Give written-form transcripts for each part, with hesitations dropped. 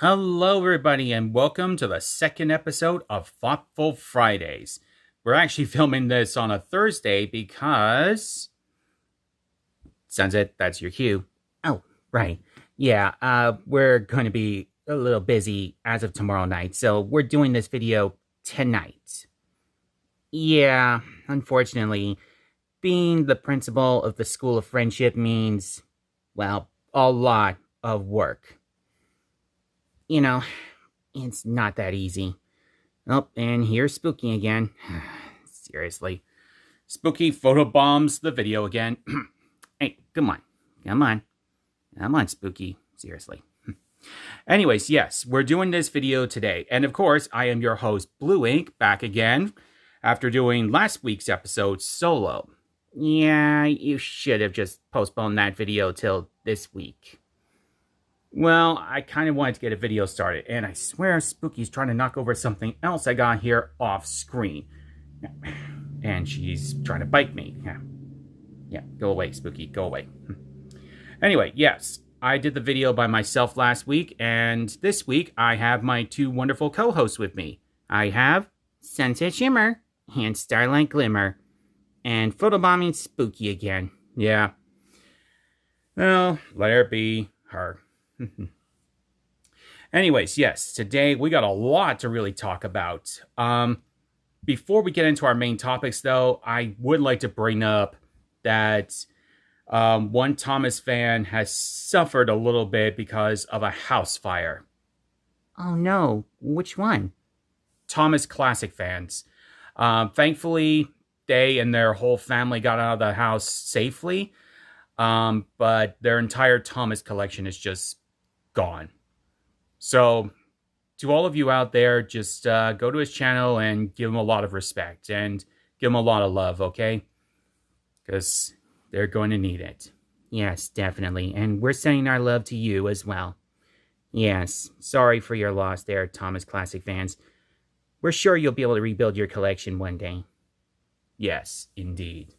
Hello, everybody, and welcome to the second episode of Thoughtful Fridays. We're actually filming this on a Thursday because... Sunset, that's your cue. Oh, right. Yeah, we're going to be a little busy as of tomorrow night, so we're doing this video tonight. Yeah, unfortunately, being the principal of the School of Friendship means, well, a lot of work. You know, it's not that easy. Oh, and here's Spooky again. Seriously. Spooky photobombs the video again. Hey, come on. Come on, Spooky. Seriously. Anyways, yes, we're doing this video today. And of course, I am your host, Blue Ink, back again after doing last week's episode solo. Yeah, you should have just postponed that video till this week. Well, I kind of wanted to get a video started, and I swear Spooky's trying to knock over something else I got here off screen. And she's trying to bite me. Yeah, go away, Spooky, go away. Anyway, yes, I did the video by myself last week, and this week I have my two wonderful co-hosts with me. I have Sunset Shimmer and Starlight Glimmer, and photobombing Spooky again. Yeah. Well, let her be her. Anyways, yes, today we got a lot to really talk about. Before we get into our main topics, though, I would like to bring up that one Thomas fan has suffered a little bit because of a house fire. Oh no, which one? ThomasClassicsfans. Thankfully, they and their whole family got out of the house safely, but their entire Thomas collection is just gone. So, to all of you out there, just go to his channel and give him a lot of respect and give him a lot of love, okay? Because they're going to need it. Yes, definitely. And we're sending our love to you as well. Yes, sorry for your loss there, ThomasClassicsfans. We're sure you'll be able to rebuild your collection one day. Yes, indeed.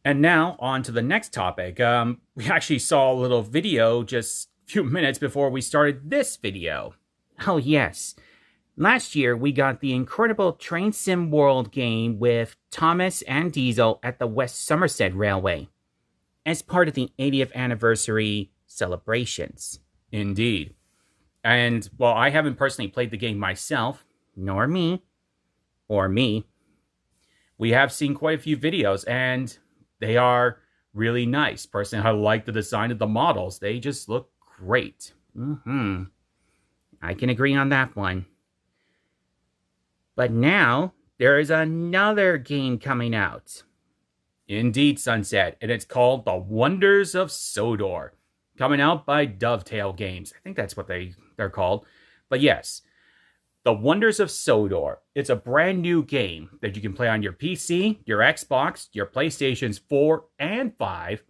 And now, on to the next topic. We actually saw a little video just a few minutes before we started this video. Oh, yes. Last year, we got the incredible Train Sim World game with Thomas and Diesel at the West Somerset Railway as part of the 80th anniversary celebrations. Indeed. And, while I haven't personally played the game myself, nor me, or me, we have seen quite a few videos, and they are really nice. Personally, I like the design of the models. They just look great. I can agree on that one. But now, there is another game coming out. Indeed, Sunset, and it's called The Wonders of Sodor. Coming out by Dovetail Games. I think that's what they're called. But yes, The Wonders of Sodor. It's a brand new game that you can play on your PC, your Xbox, your PlayStations 4 and 5.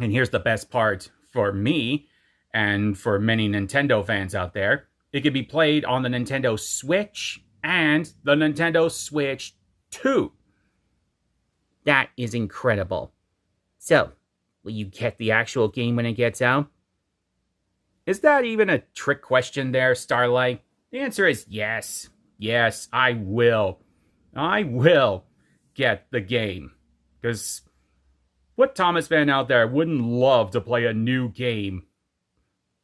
And here's the best part for me, and for many Nintendo fans out there. It can be played on the Nintendo Switch and the Nintendo Switch 2. That is incredible. So, will you get the actual game when it gets out? Is that even a trick question there, Starlight? The answer is yes. Yes, I will. I will get the game. Because what Thomas fan out there wouldn't love to play a new game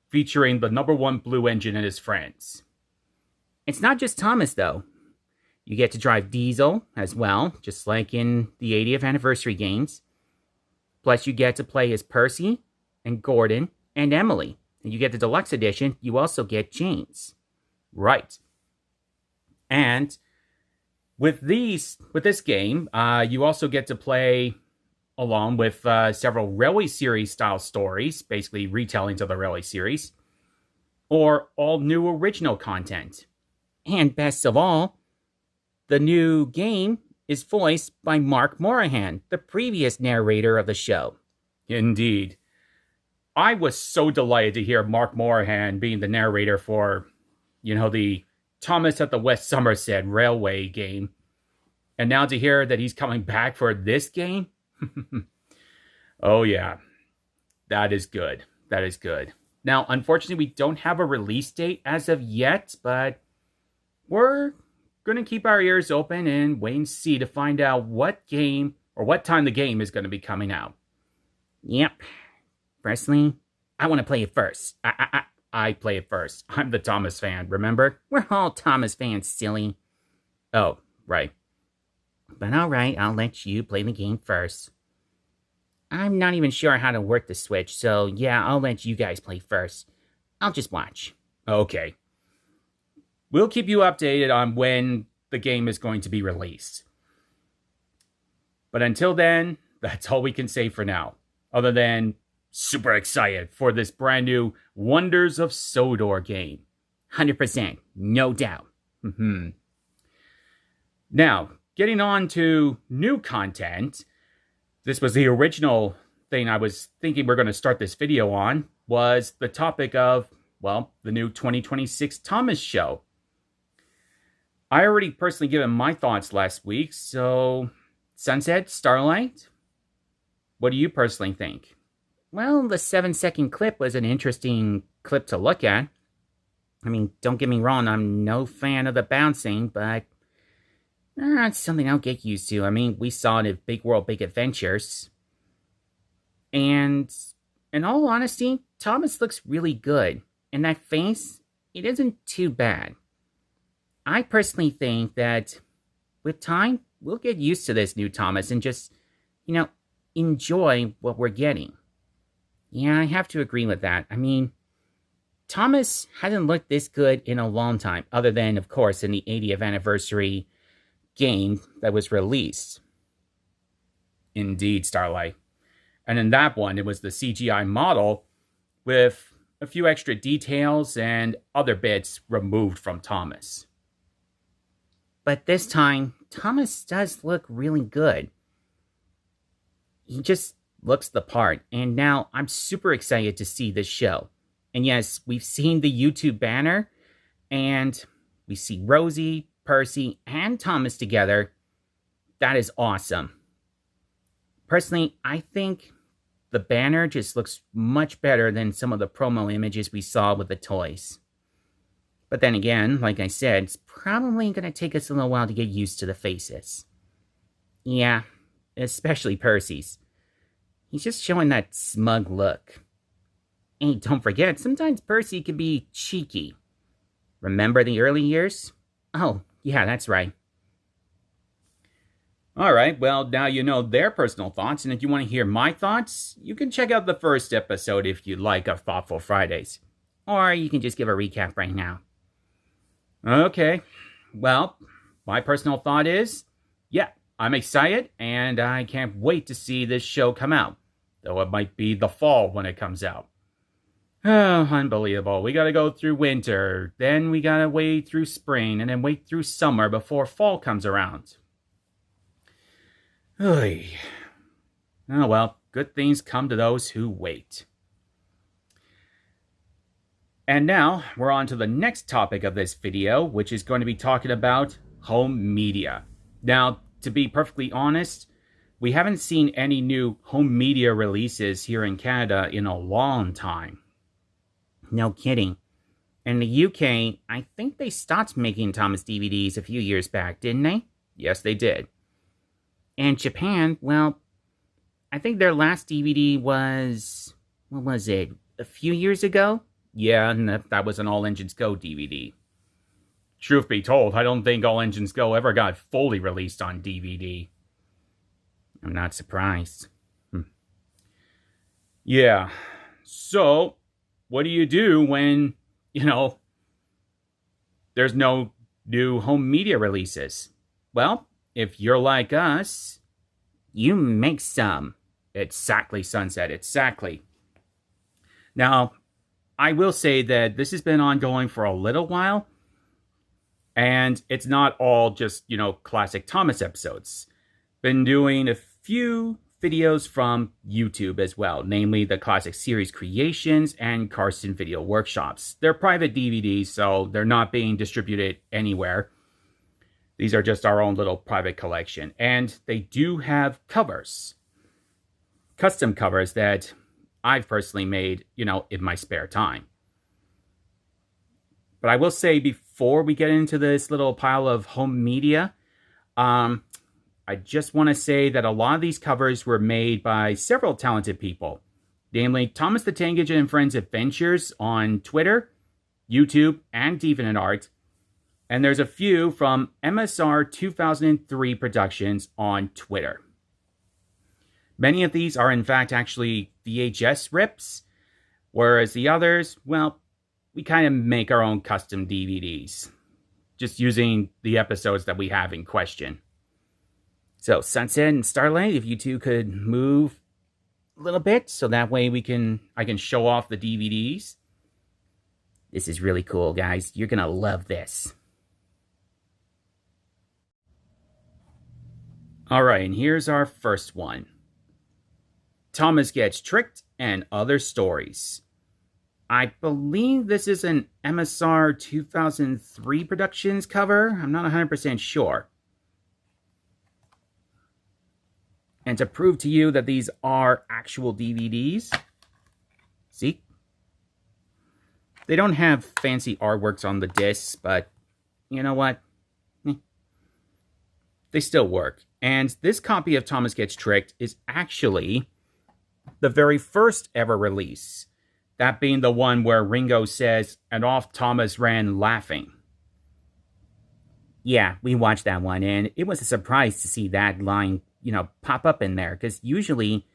featuring the #1 Blue Engine and his friends? It's not just Thomas, though. You get to drive Diesel as well, just like in the 80th anniversary games. Plus, you get to play as Percy and Gordon and Emily. And you get the deluxe edition, you also get James. Right. And with this game, you also get to play along with several Railway Series style stories, basically retellings of the Railway Series, or all new original content. And best of all, the new game is voiced by Mark Morahan, the previous narrator of the show. Indeed. I was so delighted to hear Mark Morahan being the narrator for, the Thomas at the West Somerset Railway game. And now to hear that he's coming back for this game? Oh yeah, that is good. That is good. Now, unfortunately, we don't have a release date as of yet, but we're going to keep our ears open and wait and see to find out what game or what time the game is going to be coming out. Yep. Personally, I want to play it first. I play it first. I'm the Thomas fan, remember? We're all Thomas fans, silly. Oh, right. But alright, I'll let you play the game first. I'm not even sure how to work the Switch, so yeah, I'll let you guys play first. I'll just watch. Okay. We'll keep you updated on when the game is going to be released. But until then, that's all we can say for now. Other than super excited for this brand new Wonders of Sodor game. 100%, no doubt. Now, getting on to new content. This was the original thing I was thinking we're going to start this video on, was the topic of, well, the new 2026 Thomas show. I already personally given my thoughts last week, so Sunset, Starlight, what do you personally think? Well, the 7-second clip was an interesting clip to look at. I mean, don't get me wrong, I'm no fan of the bouncing, but it's something I'll get used to. I mean, we saw it in Big World, Big Adventures. And in all honesty, Thomas looks really good. And that face, it isn't too bad. I personally think that with time, we'll get used to this new Thomas and just, enjoy what we're getting. Yeah, I have to agree with that. I mean, Thomas hasn't looked this good in a long time, other than, of course, in the 80th anniversary game that was released. Indeed, Starlight. And in that one, it was the CGI model with a few extra details and other bits removed from Thomas. But this time, Thomas does look really good. He just looks the part, and now I'm super excited to see this show. And yes, we've seen the YouTube banner, and we see Rosie, Percy, and Thomas together. That is awesome. Personally, I think the banner just looks much better than some of the promo images we saw with the toys. But then again, like I said, it's probably going to take us a little while to get used to the faces. Yeah, especially Percy's. He's just showing that smug look. And don't forget, sometimes Percy can be cheeky. Remember the early years? Oh, yeah, that's right. Alright, well, now you know their personal thoughts, and if you want to hear my thoughts, you can check out the first episode if you like of Thoughtful Fridays. Or you can just give a recap right now. Okay, well, my personal thought is, yeah, I'm excited, and I can't wait to see this show come out. Though it might be the fall when it comes out. Oh, unbelievable. We gotta go through winter, then we gotta wait through spring, and then wait through summer before fall comes around. Oy. Oh well, good things come to those who wait. And now, we're on to the next topic of this video, which is going to be talking about home media. Now, to be perfectly honest, we haven't seen any new home media releases here in Canada in a long time. No kidding. In the UK, I think they stopped making Thomas DVDs a few years back, didn't they? Yes, they did. And Japan, well, I think their last DVD was, what was it, a few years ago? Yeah, and that was an All Engines Go DVD. Truth be told, I don't think All Engines Go ever got fully released on DVD. I'm not surprised. Yeah, so what do you do when, there's no new home media releases? Well, if you're like us, you make some. Exactly, Sunset, exactly. Now, I will say that this has been ongoing for a little while, and it's not all just, classic Thomas episodes. Been doing a few videos from YouTube as well, namely the Classic Series Creations and Carson Video Workshops. They're private DVDs, so they're not being distributed anywhere. These are just our own little private collection. And they do have covers. Custom covers that I've personally made, in my spare time. But I will say, before we get into this little pile of home media, I just want to say that a lot of these covers were made by several talented people, namely Thomas the Tank Engine and Friends Adventures on Twitter, YouTube, and DeviantArt. And there's a few from MSR2003 Productions on Twitter. Many of these are in fact actually VHS rips, whereas the others, well, we kind of make our own custom DVDs, just using the episodes that we have in question. So, Sunset and Starlight, if you two could move a little bit, so that way I can show off the DVDs. This is really cool, guys. You're gonna love this. Alright, and here's our first one. Thomas Gets Tricked and Other Stories. I believe this is an MSR 2003 Productions cover. I'm not 100% sure. And to prove to you that these are actual DVDs, see? They don't have fancy artworks on the discs, but you know what? They still work. And this copy of Thomas Gets Tricked is actually the very first ever release. That being the one where Ringo says, "And off Thomas ran laughing." Yeah, we watched that one, and it was a surprise to see that line, pop up in there. Because usually,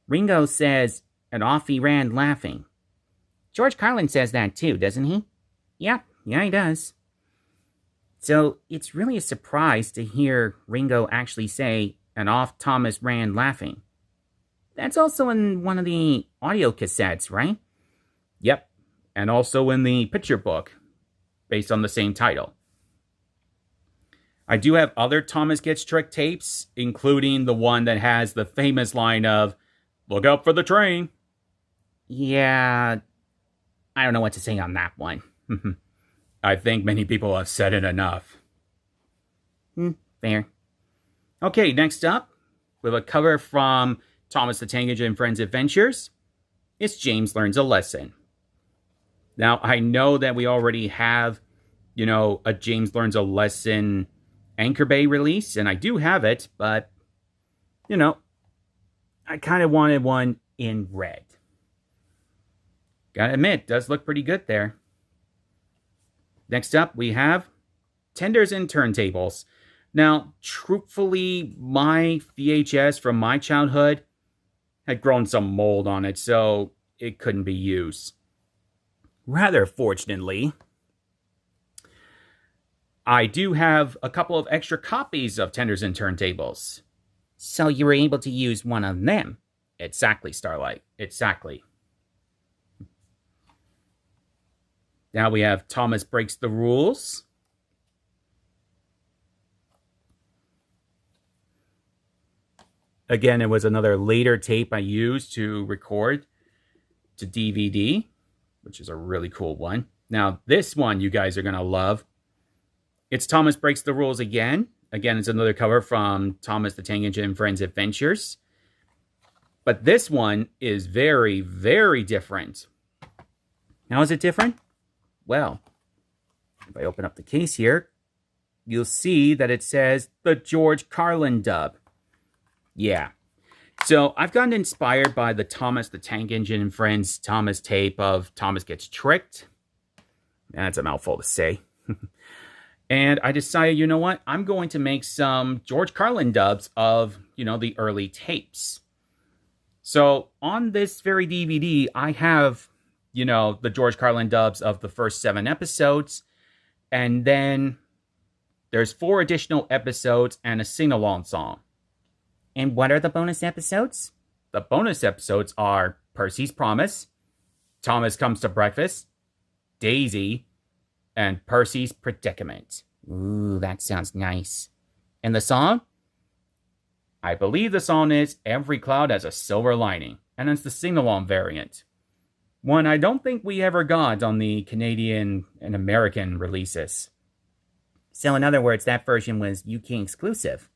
Ringo says, "And off he ran laughing." George Carlin says that too, doesn't he? Yeah, he does. So, it's really a surprise to hear Ringo actually say, "And off Thomas ran laughing." That's also in one of the audio cassettes, right? Yep, and also in the picture book, based on the same title. I do have other Thomas Gets Tricked tapes, including the one that has the famous line of, "Look out for the train." Yeah, I don't know what to say on that one. I think many people have said it enough. Fair. Okay, next up, we have a cover from Thomas the Tank Engine and Friends Adventures. It's James Learns a Lesson. Now, I know that we already have, a James Learns a Lesson Anchor Bay release, and I do have it, but, I kind of wanted one in red. Gotta admit, it does look pretty good there. Next up, we have Tenders and Turntables. Now, truthfully, my VHS from my childhood had grown some mold on it, so it couldn't be used. Rather fortunately, I do have a couple of extra copies of Tenders and Turntables. So you were able to use one of them? Exactly, Starlight. Exactly. Now we have Thomas Breaks the Rules. Again, it was another later tape I used to record to DVD, which is a really cool one. Now, this one you guys are going to love. It's Thomas Breaks the Rules again. Again, it's another cover from Thomas the Tank Engine and Friends Adventures. But this one is very, very different. How is it different? Well, if I open up the case here, you'll see that it says the George Carlin dub. Yeah. So I've gotten inspired by the Thomas the Tank Engine and Friends Thomas tape of Thomas Gets Tricked. That's a mouthful to say. And I decided, you know what? I'm going to make some George Carlin dubs of, the early tapes. So on this very DVD, I have, the George Carlin dubs of the first 7 episodes. And then there's 4 additional episodes and a sing-along song. And what are the bonus episodes? The bonus episodes are Percy's Promise, Thomas Comes to Breakfast, Daisy, and Percy's Predicament. Ooh, that sounds nice. And the song? I believe the song is Every Cloud Has a Silver Lining, and it's the sing-along variant. One I don't think we ever got on the Canadian and American releases. So in other words, that version was UK exclusive.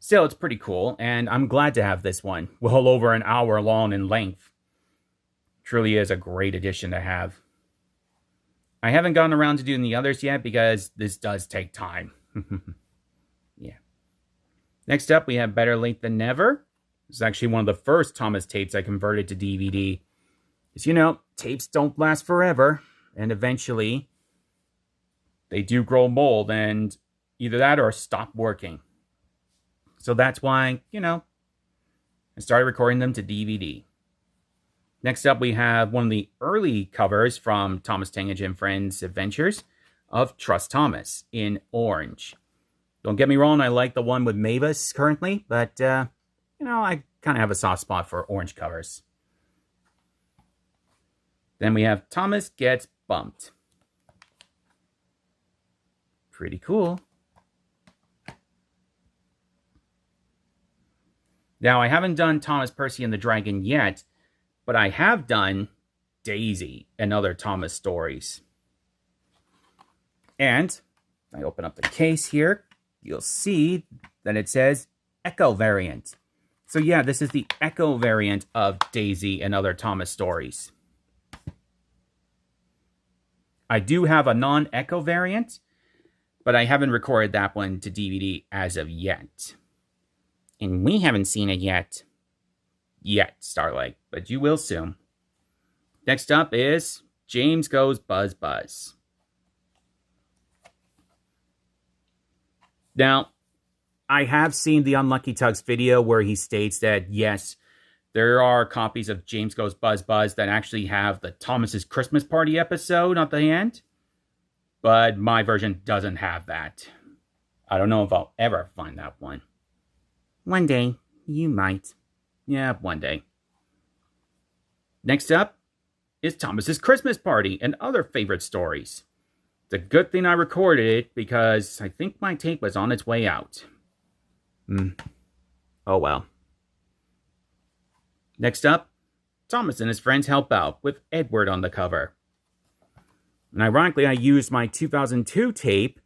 Still, it's pretty cool, and I'm glad to have this one. Well over an hour long in length. Truly is a great addition to have. I haven't gotten around to doing the others yet because this does take time. Yeah. Next up, we have Better Late Than Never. This is actually one of the first Thomas tapes I converted to DVD. As you know, tapes don't last forever, and eventually they do grow mold, and either that or stop working. So that's why, I started recording them to DVD. Next up, we have one of the early covers from Thomas Tange and Friends Adventures of Trust Thomas in orange. Don't get me wrong, I like the one with Mavis currently, but, I kind of have a soft spot for orange covers. Then we have Thomas Gets Bumped. Pretty cool. Now, I haven't done Thomas Percy and the Dragon yet, but I have done Daisy and other Thomas stories. And if I open up the case here, you'll see that it says Echo variant. So yeah, this is the Echo variant of Daisy and other Thomas stories. I do have a non-Echo variant, but I haven't recorded that one to DVD as of yet. And we haven't seen it yet. Starlight, but you will soon. Next up is James Goes Buzz Buzz. Now, I have seen the Unlucky Tugs video where he states that, yes, there are copies of James Goes Buzz Buzz that actually have the Thomas's Christmas Party episode at the end, but my version doesn't have that. I don't know if I'll ever find that one. One day, you might. Yeah, one day. Next up is Thomas's Christmas Party and other favorite stories. It's a good thing I recorded it because I think my tape was on its way out. Oh well. Next up, Thomas and his friends help out with Edward on the cover. And ironically, I used my 2002 tape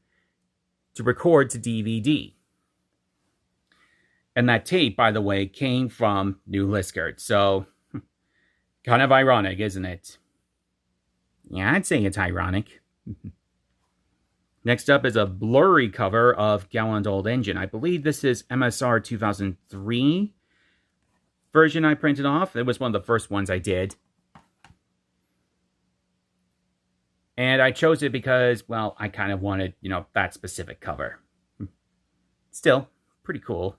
to record to DVD. And that tape, by the way, came from New Liskard. So, kind of ironic, isn't it? Yeah, I'd say it's ironic. Next up is a blurry cover of Gallant Old Engine. I believe this is MSR2003 version I printed off. It was one of the first ones I did. And I chose it because, well, I kind of wanted, that specific cover. Still, pretty cool.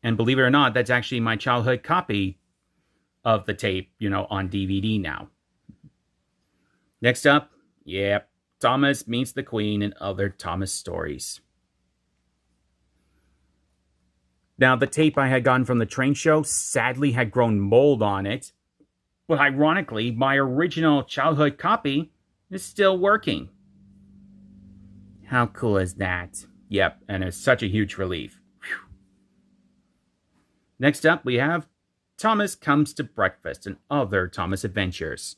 And believe it or not, that's actually my childhood copy of the tape, on DVD now. Next up, Thomas Meets the Queen and other Thomas stories. Now, the tape I had gotten from the train show sadly had grown mold on it. But ironically, my original childhood copy is still working. How cool is that? Yep, and it's such a huge relief. Whew. Next up, we have Thomas Comes to Breakfast and other Thomas adventures.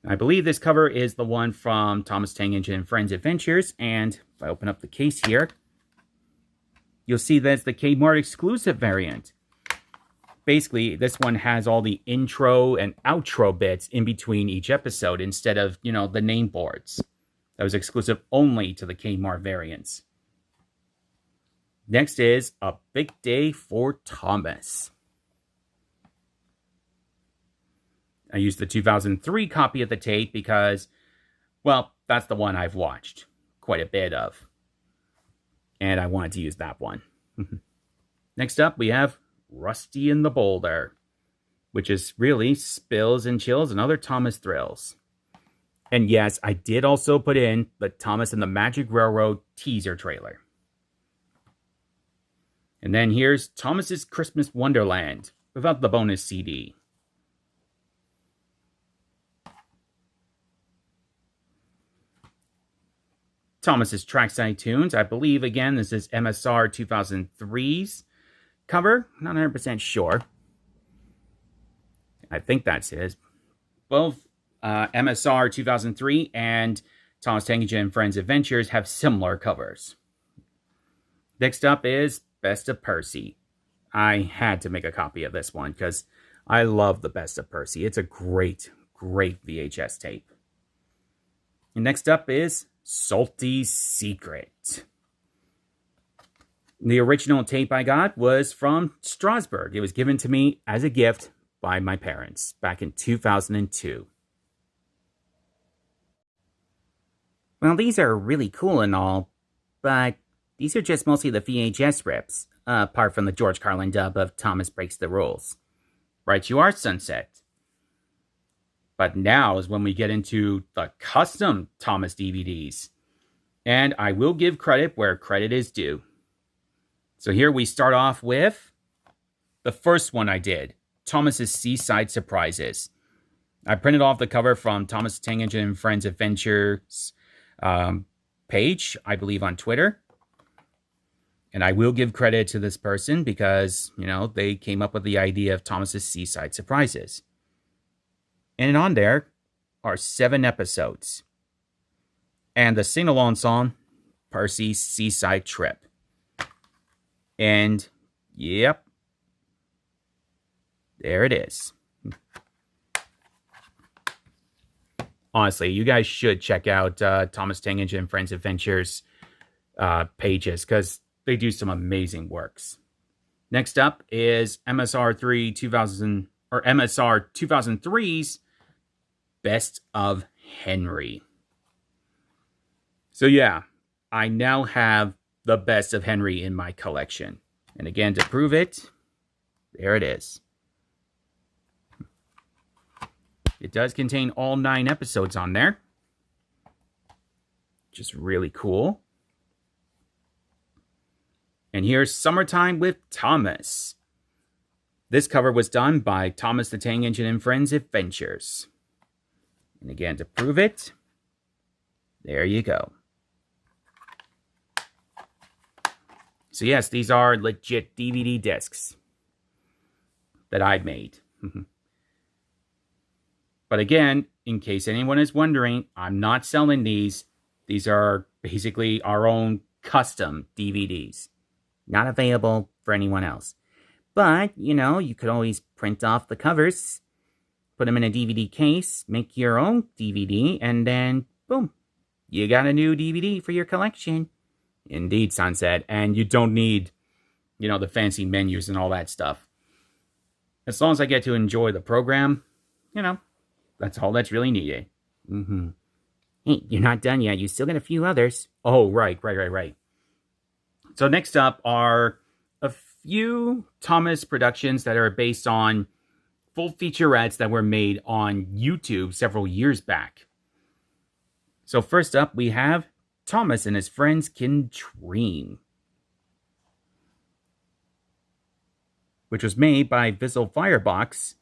I believe this cover is the one from Thomas Tange and Friends Adventures, and if I open up the case here, you'll see that's the Kmart exclusive variant. Basically, this one has all the intro and outro bits in between each episode instead of, the name boards. That was exclusive only to the Kmart variants. Next is A Big Day for Thomas. I used the 2003 copy of the tape because, well, that's the one I've watched quite a bit of. And I wanted to use that one. Next up, we have Rusty in the Boulder, which is really Spills and Chills and other Thomas thrills. And yes, I did also put in the Thomas and the Magic Railroad teaser trailer. And then here's Thomas's Christmas Wonderland without the bonus CD. Thomas's Trackside Tunes. I believe, again, this is MSR 2003's cover. Not 100% sure. I think that's his. Both MSR 2003 and Thomas Tange and Friends Adventures have similar covers. Next up is Best of Percy. I had to make a copy of this one because I love the Best of Percy. It's a great, great VHS tape. And next up is Salty Secret. The original tape I got was from Strasbourg. It was given to me as a gift by my parents back in 2002. Well, these are really cool and all, but these are just mostly the VHS rips, apart from the George Carlin dub of Thomas Breaks the Rules. Right you are, Sunset. But now is when we get into the custom Thomas DVDs. And I will give credit where credit is due. So here we start off with the first one I did, Thomas's Seaside Surprises. I printed off the cover from Thomas the Tank Engine and Friends Adventures page, I believe on Twitter. And I will give credit to this person because, you know, they came up with the idea of Thomas's Seaside Surprises. And on there are 7 episodes. And the sing-along song, Percy's Seaside Trip. And, yep, there it is. Honestly, you guys should check out Thomas Tank Engine and Friends Adventures pages because they do some amazing works. Next up is MSR2003's Best of Henry. So yeah, I now have the Best of Henry in my collection. And again, to prove it, there it is. It does contain all 9 episodes on there. Just really cool. And here's Summertime with Thomas. This cover was done by Thomas the Tank Engine and Friends Adventures. And again, to prove it, there you go. So yes, these are legit DVD discs that I've made. But again, in case anyone is wondering, I'm not selling these. These are basically our own custom DVDs. Not available for anyone else. But, you know, you could always print off the covers, put them in a DVD case, make your own DVD, and then, boom, you got a new DVD for your collection. Indeed, Sunset. And you don't need, you know, the fancy menus and all that stuff. As long as I get to enjoy the program, you know, that's all that's really needed. Hey, you're not done yet. You still got a few others. Oh, right. So next up are a few Thomas productions that are based on full featurettes that were made on YouTube several years back. So first up, we have Thomas and His Friends Can Dream, which was made by Fizzledfirebox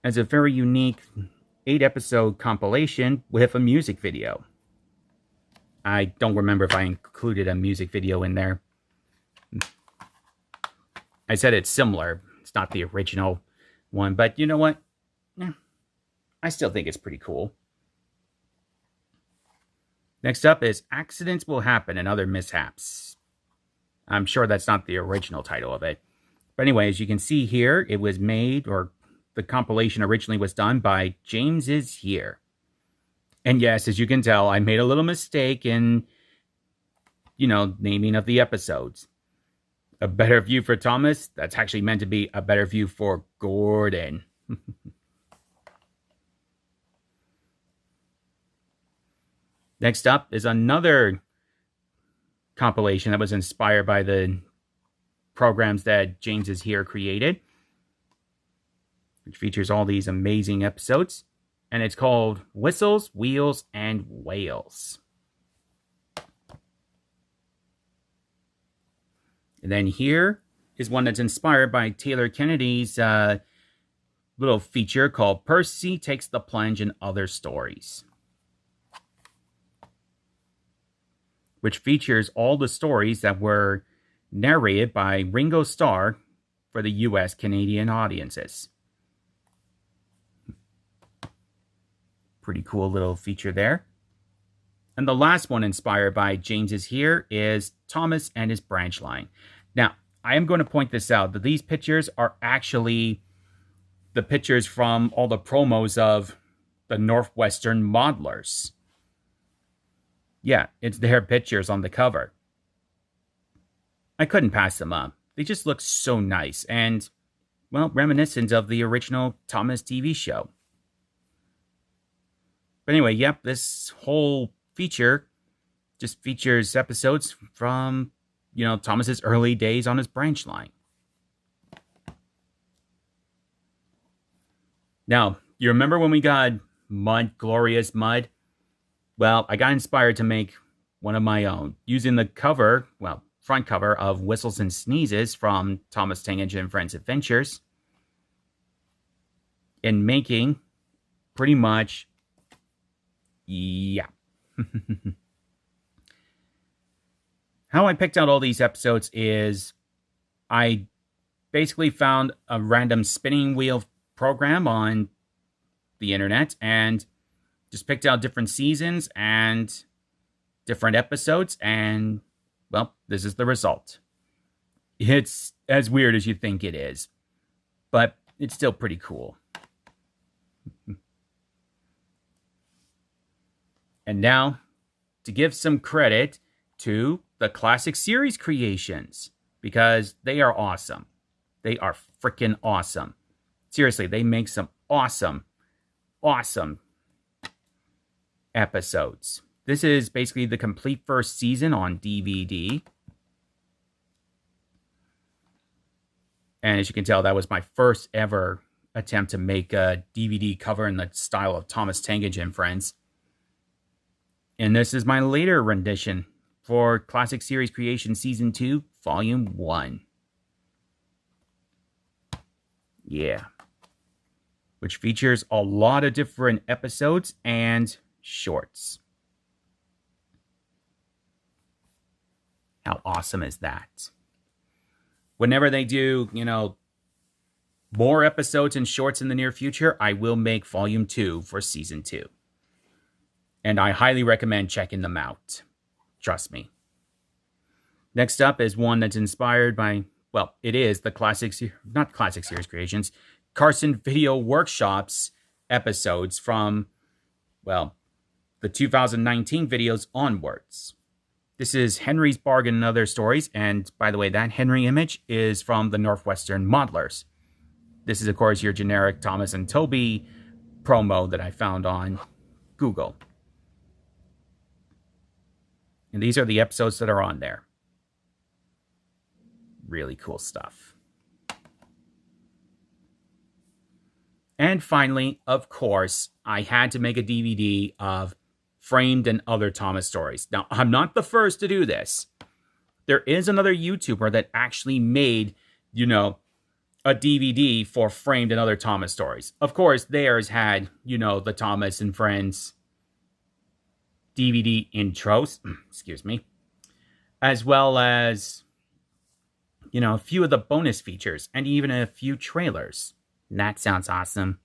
as a very unique 8-episode compilation with a music video. I don't remember if I included a music video in there. I said it's similar. It's not the original one, but you know what? I still think it's pretty cool. Next up is Accidents Will Happen and Other Mishaps. I'm sure that's not the original title of it. But anyway, as you can see here, it was made, or the compilation originally was done by James Is Here. And yes, as you can tell, I made a little mistake in, you know, naming of the episodes. A Better View for Thomas, that's actually meant to be A Better View for Gordon. Next up is another compilation that was inspired by the programs that James Is Here created, which features all these amazing episodes. And it's called Whistles, Wheels, and Whales. And then here is one that's inspired by Taylor Kennedy's little feature called Percy Takes the Plunge and Other Stories, which features all the stories that were narrated by Ringo Starr for the US Canadian audiences. Pretty cool little feature there. And the last one inspired by James's here is Thomas and his branch line. Now, I am going to point this out, that these pictures are actually the pictures from all the promos of the Northwestern Modelers. Yeah, it's their pictures on the cover. I couldn't pass them up. They just look so nice and, well, reminiscent of the original Thomas TV show. But anyway, yep, this whole feature just features episodes from, Thomas's early days on his branch line. Now, you remember when we got Mud, Glorious Mud? Well, I got inspired to make one of my own, using the cover, front cover of Whistles and Sneezes from Thomas Tangen and Friends Adventures, and making pretty much, yeah. How I picked out all these episodes is I basically found a random spinning wheel program on the internet and just picked out different seasons and different episodes, and, well, this is the result. It's as weird as you think it is, but it's still pretty cool. And now, to give some credit to the Classic Series creations, because they are awesome. They are freaking awesome. Seriously, they make some awesome episodes. This is basically the complete first season on DVD. And as you can tell, that was my first ever attempt to make a DVD cover in the style of Thomas Tangen and Friends. And this is my later rendition for Classic Series Creation Season 2, Volume 1. Yeah. Which features a lot of different episodes and shorts. How awesome is that? Whenever they do, more episodes and shorts in the near future, I will make Volume 2 for Season 2. And I highly recommend checking them out. Trust me. Next up is one that's inspired by, well, it is the not Classic Series Creations, Carson Video Workshops episodes from, well, the 2019 videos onwards. This is Henry's Bargain and Other Stories, and by the way, that Henry image is from the Northwestern Modelers. This is, of course, your generic Thomas and Toby promo that I found on Google. And these are the episodes that are on there. Really cool stuff. And finally, of course, I had to make a DVD of Framed and Other Thomas Stories. Now, I'm not the first to do this. There is another YouTuber that actually made, a DVD for Framed and Other Thomas Stories. Of course, theirs had, the Thomas and Friends DVD intros, excuse me, as well as, a few of the bonus features and even a few trailers. And that sounds awesome.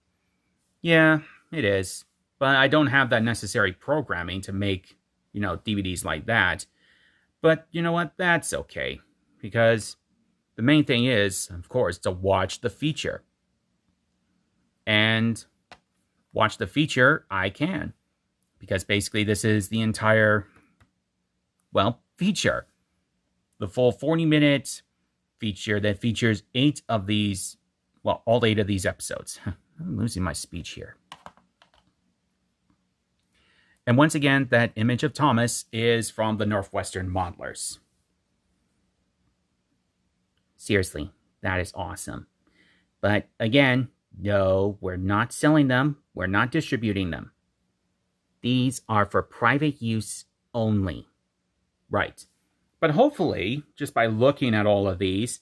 Yeah, it is. But I don't have that necessary programming to make, DVDs like that. But you know what? That's okay. Because the main thing is, of course, to watch the feature. And watch the feature, I can. Because basically this is the entire, feature. The full 40-minute feature that features 8 of these, all 8 of these episodes. I'm losing my speech here. And once again, that image of Thomas is from the Northwestern Modelers. Seriously, that is awesome. But again, no, we're not selling them. We're not distributing them. These are for private use only. Right. But hopefully, just by looking at all of these,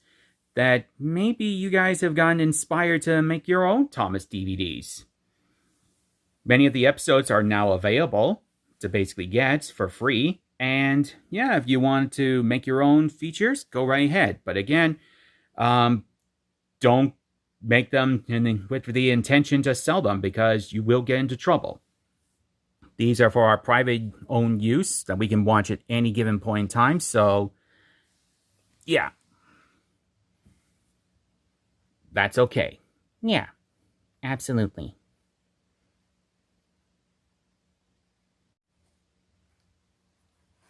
that maybe you guys have gotten inspired to make your own Thomas DVDs. Many of the episodes are now available to basically get for free. And yeah, if you want to make your own features, go right ahead. But again, don't make them with the intention to sell them because you will get into trouble. These are for our private own use that we can watch at any given point in time. So, yeah. That's okay. Yeah, absolutely.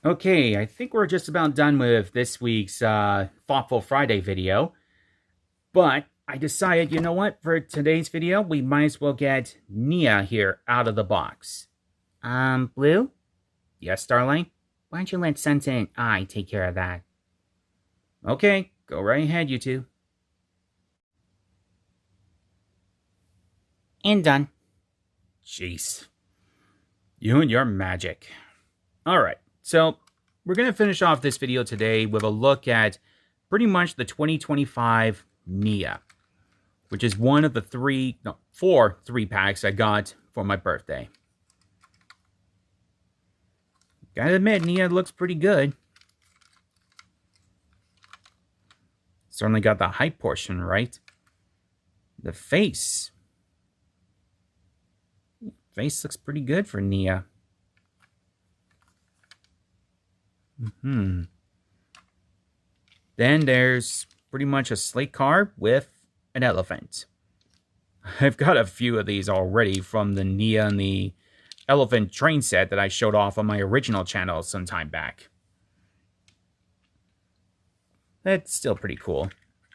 Okay, I think we're just about done with this week's Thoughtful Friday video. But I decided, you know what? For today's video, we might as well get Nia here out of the box. Blue? Yes, Starlight? Why don't you let Sunset and I take care of that? Okay, go right ahead, you two. And done. Jeez. You and your magic. Alright, so we're going to finish off this video today with a look at pretty much the 2025 Nia, which is one of the four 3-packs I got for my birthday. Gotta admit, Nia looks pretty good. Certainly got the height portion right. The face. Face looks pretty good for Nia. Then there's pretty much a slate car with an elephant. I've got a few of these already from the Nia and the elephant train set that I showed off on my original channel some time back. That's still pretty cool.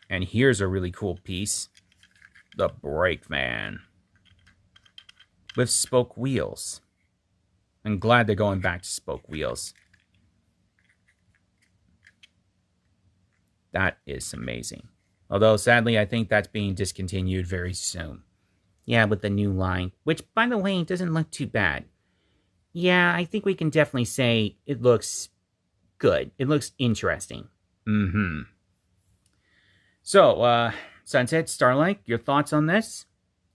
And here's a really cool piece. The brake van. With spoke wheels. I'm glad they're going back to spoke wheels. That is amazing. Although, sadly, I think that's being discontinued very soon. Yeah, with the new line, which, by the way, doesn't look too bad. Yeah, I think we can definitely say it looks good. It looks interesting. So, Sunset, Starlight, your thoughts on this?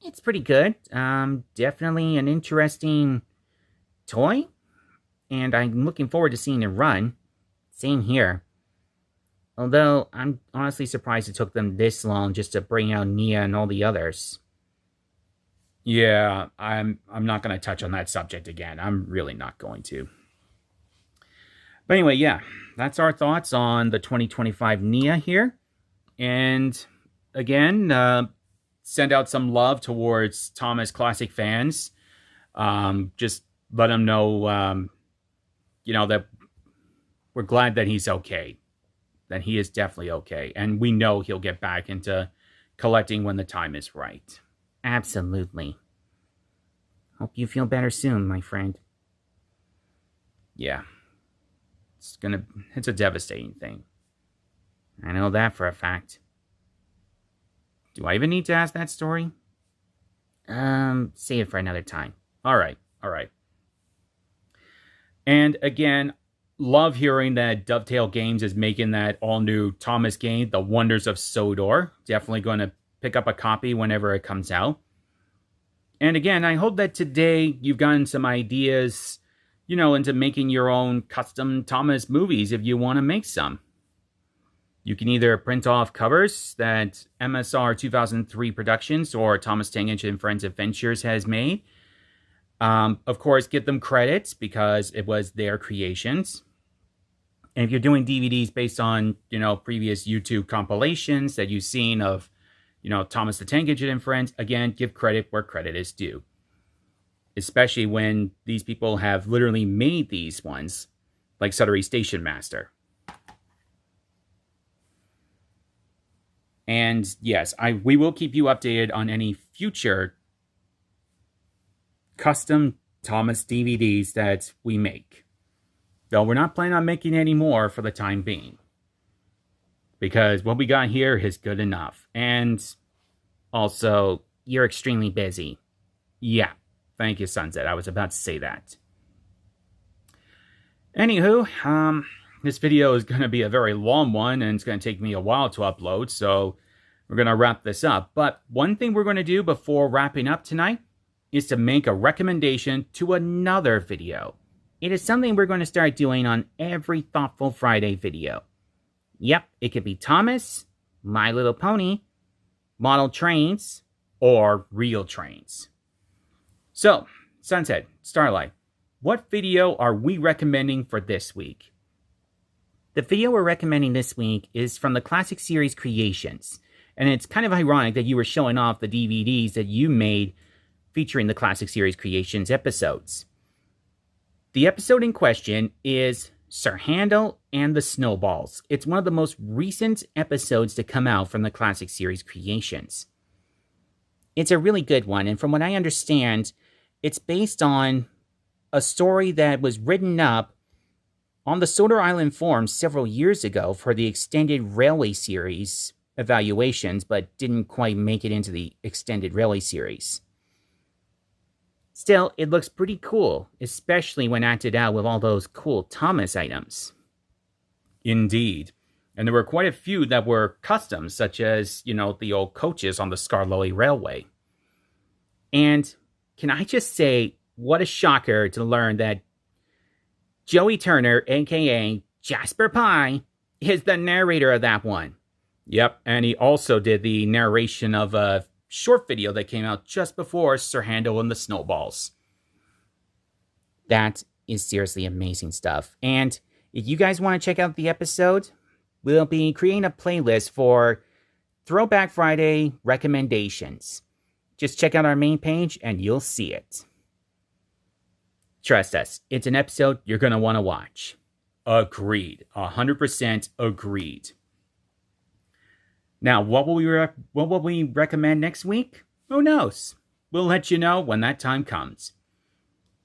It's pretty good. Definitely an interesting toy. And I'm looking forward to seeing it run. Same here. Although, I'm honestly surprised it took them this long just to bring out Nia and all the others. Yeah, I'm not going to touch on that subject again. I'm really not going to. But anyway, yeah, that's our thoughts on the 2025 Nia here. And again, send out some love towards ThomasClassicsfans. Just let him know, that we're glad that he's okay. That he is definitely okay. And we know he'll get back into collecting when the time is right. Absolutely. Hope you feel better soon, my friend. Yeah. It's a devastating thing. I know that for a fact. Do I even need to ask that story? Save it for another time. All right. And again, love hearing that Dovetail Games is making that all-new Thomas game, The Wonders of Sodor. Definitely going to pick up a copy whenever it comes out. And again, I hope that today you've gotten some ideas, into making your own custom Thomas movies if you want to make some. You can either print off covers that MSR2003 Productions or Thomas Tangage and Friends Adventures has made. Of course, get them credits because it was their creations. And if you're doing DVDs based on, previous YouTube compilations that you've seen of, Thomas the Tank Engine and Friends, again, give credit where credit is due. Especially when these people have literally made these ones, like Suddery Station Master. And yes, we will keep you updated on any future custom Thomas DVDs that we make. Though we're not planning on making any more for the time being. Because what we got here is good enough. And also, you're extremely busy. Yeah, thank you, Sunset. I was about to say that. Anywho, this video is going to be a very long one, and it's going to take me a while to upload, so we're going to wrap this up. But one thing we're going to do before wrapping up tonight is to make a recommendation to another video. It is something we're going to start doing on every Thoughtful Friday video. Yep, it could be Thomas, My Little Pony, model trains, or real trains. So, Sunset, Starlight, what video are we recommending for this week? The video we're recommending this week is from the Classic Series Creations. And it's kind of ironic that you were showing off the DVDs that you made featuring the Classic Series Creations episodes. The episode in question is Sir Handel and the Snowballs. It's one of the most recent episodes to come out from the Classic Series Creations. It's a really good one, and from what I understand, it's based on a story that was written up on the Sodor Island forums several years ago for the extended Railway series evaluations, but didn't quite make it into the extended Railway series. Still, it looks pretty cool, especially when acted out with all those cool Thomas items. Indeed. And there were quite a few that were custom, such as, the old coaches on the Scarloey Railway. And can I just say, what a shocker to learn that Joey Turner, aka Jasper Pye, is the narrator of that one. Yep, and he also did the narration of a short video that came out just before Sir Handel and the Snowballs. That is seriously amazing stuff. And if you guys want to check out the episode, we'll be creating a playlist for Throwback Friday recommendations. Just check out our main page and you'll see it. Trust us, it's an episode you're going to want to watch. Agreed. 100% agreed. Now, what will we recommend next week? Who knows? We'll let you know when that time comes.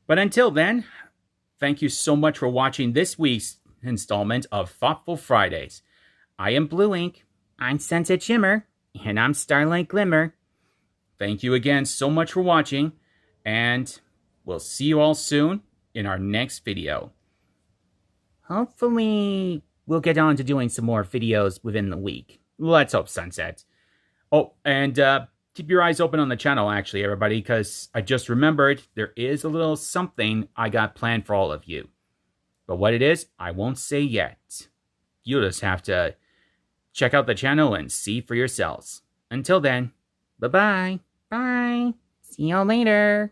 But until then, thank you so much for watching this week's installment of Thoughtful Fridays. I am Blue Ink. I'm Sunset Shimmer. And I'm Starlight Glimmer. Thank you again so much for watching, and we'll see you all soon in our next video. Hopefully, we'll get on to doing some more videos within the week. Let's hope, Sunset. Oh, and keep your eyes open on the channel, actually, everybody, because I just remembered there is a little something I got planned for all of you. But what it is, I won't say yet. You'll just have to check out the channel and see for yourselves. Until then, bye-bye. Bye. See y'all later.